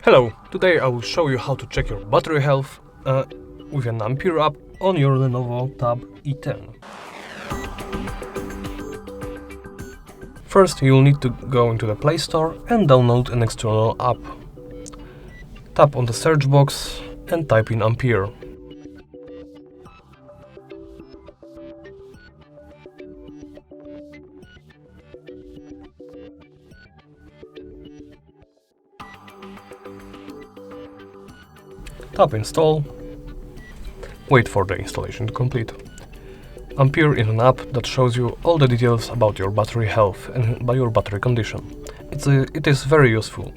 Hello, today I will show you how to check your battery health with an Ampere app on your LENOVO Tab E10. First, you'll need to go into the Play Store and download an external app. Tap on the search box and type in Ampere. Tap Install. Wait for the installation to complete. Ampere is an app that shows you all the details about your battery health and by your battery condition. It is very useful,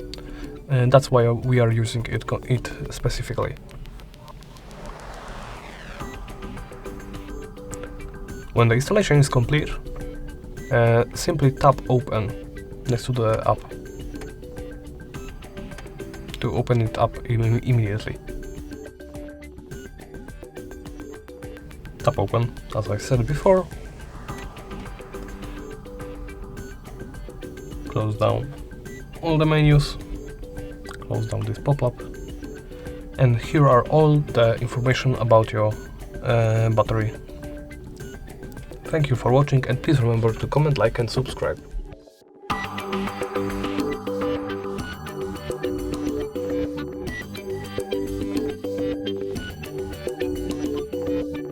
and that's why we are using it specifically. When the installation is complete, simply tap Open next to the app to open it up immediately. Tap Open, as I said before. Close down all the menus, close down this pop-up, and here are all the information about your battery. Thank you for watching, and please remember to comment, like and subscribe.